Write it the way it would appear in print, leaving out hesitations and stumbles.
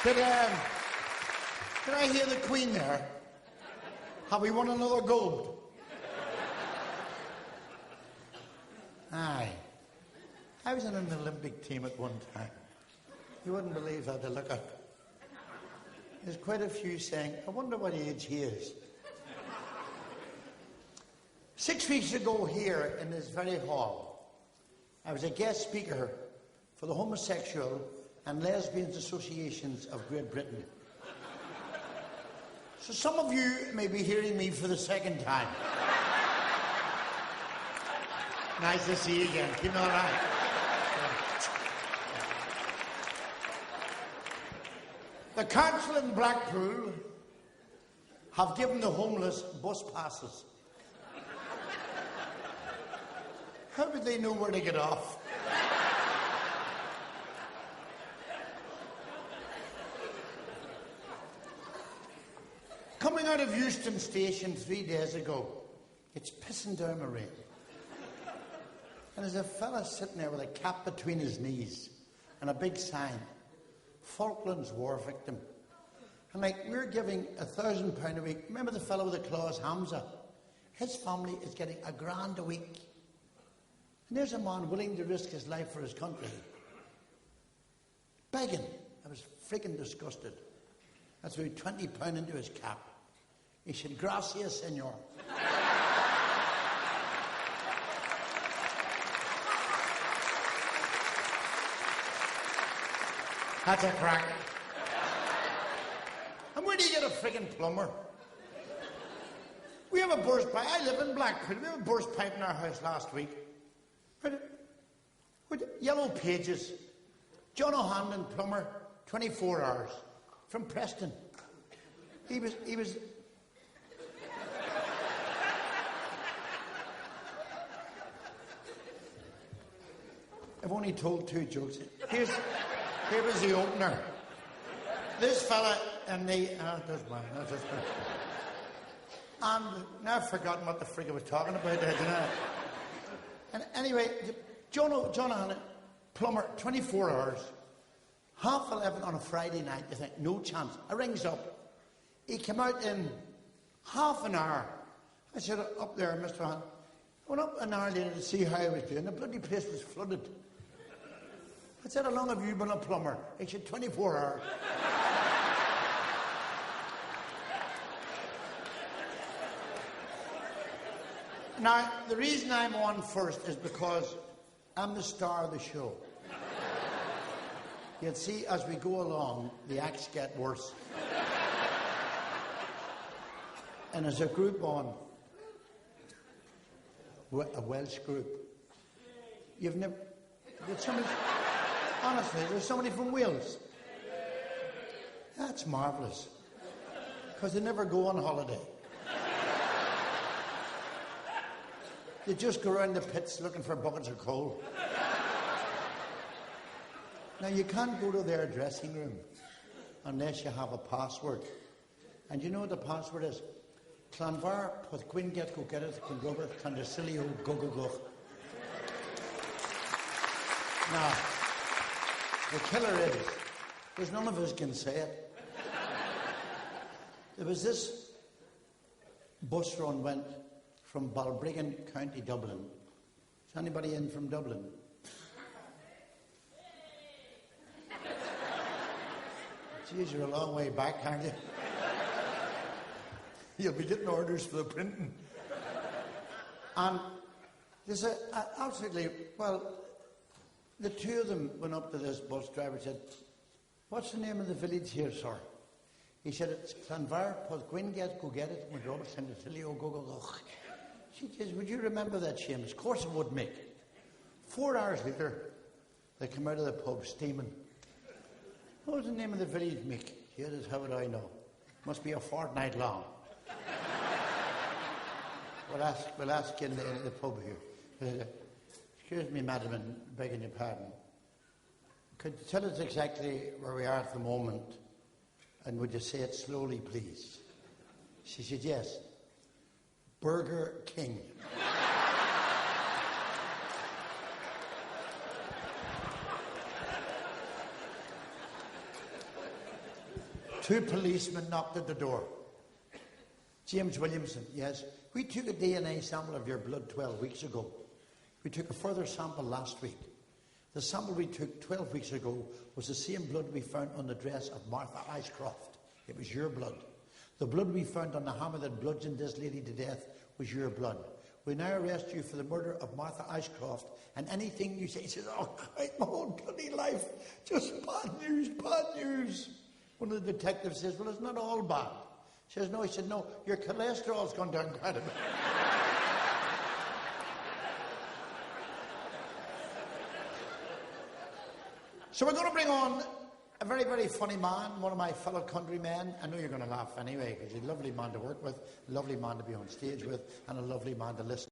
Did I hear the Queen there? Have we won another gold? Aye. I was in an Olympic team at one time. You wouldn't believe that to look at. There's quite a few saying, I wonder what age he is. 6 weeks ago here in this very hall, I was a guest speaker for the Homosexual and Lesbians Associations of Great Britain. So some of you may be hearing me for the second time. Nice to see you again. Keeping all right. The council in Blackpool have given the homeless bus passes. How would they know where to get off? Coming out of Euston Station 3 days ago, it's pissing down the rain. And there's a fella sitting there with a cap between his knees and a big sign, Falklands War Victim. And we're giving £1,000 a week. Remember the fellow with the claws, Hamza? His family is getting £1,000 a week. And there's a man willing to risk his life for his country. Begging. I was freaking disgusted. I threw £20 into his cap. He said, "Gracias, senor." That's a crack. And where do you get a friggin' plumber? We have a burst pipe. I live in Blackpool. We have a burst pipe in our house last week. With yellow pages. John O'Hanlon, plumber, 24 hours. From Preston. He was... I've only told 2 jokes. Here was the opener. This fella and the... doesn't matter. No, just matter. And now I've forgotten what the frig I was talking about there, you know. And anyway, John O'Hanlon, plumber, 24 hours. 11:30 on a Friday night, you think, no chance. I rings up. He came out in half an hour. I said, "Up there, Mr. O'Hanlon." I went up an hour later to see how he was doing. The bloody place was flooded. I said, "How long have you been a plumber?" He said, 24 hours. Now, the reason I'm on first is because I'm the star of the show. You'll see, as we go along, the acts get worse. And there's a group on, a Welsh group. You've never... Honestly, there's somebody from Wales. That's marvellous. Because they never go on holiday. They just go around the pits looking for buckets of coal. Now, you can't go to their dressing room unless you have a password. And you know what the password is? Clanvar with Gwyn get go get it, Gwyn Robert, Clandersilio go go go. Now, the killer is, because none of us can say it. There was this bus run went from Balbriggan, County Dublin. Is anybody in from Dublin? Geez, you're a long way back, aren't you? You'll be getting orders for the printing. And there's absolutely, well, the 2 of them went up to this bus driver and said, "What's the name of the village here, sir?" He said, "It's Clanvar, Pod Gwyn get go get it, when Robertson and Tilio go go go." She says, "Would you remember that, Seamus?" Of course I would, mate. 4 hours later, they come out of the pub steaming. "What was the name of the village, Mick?" "Here is how would I know. Must be a fortnight long." We'll ask in the pub here. "Excuse me, madam, and begging your pardon. Could you tell us exactly where we are at the moment? And would you say it slowly, please?" She said, "Yes. Burger King." Two policemen knocked at the door. James Williamson, yes. We took a DNA sample of your blood 12 weeks ago. We took a further sample last week. The sample we took 12 weeks ago was the same blood we found on the dress of Martha Ashcroft. It was your blood. The blood we found on the hammer that bludgeoned this lady to death was your blood. We now arrest you for the murder of Martha Ashcroft, and anything you say, he says, oh, Christ, my whole bloody life, just bad news, bad news. One of the detectives says, well, it's not all bad. She says, no. He said, no, your cholesterol's gone down quite a bit. So we're going to bring on a very, very funny man, one of my fellow countrymen. I know you're going to laugh anyway, because he's a lovely man to work with, a lovely man to be on stage with, and a lovely man to listen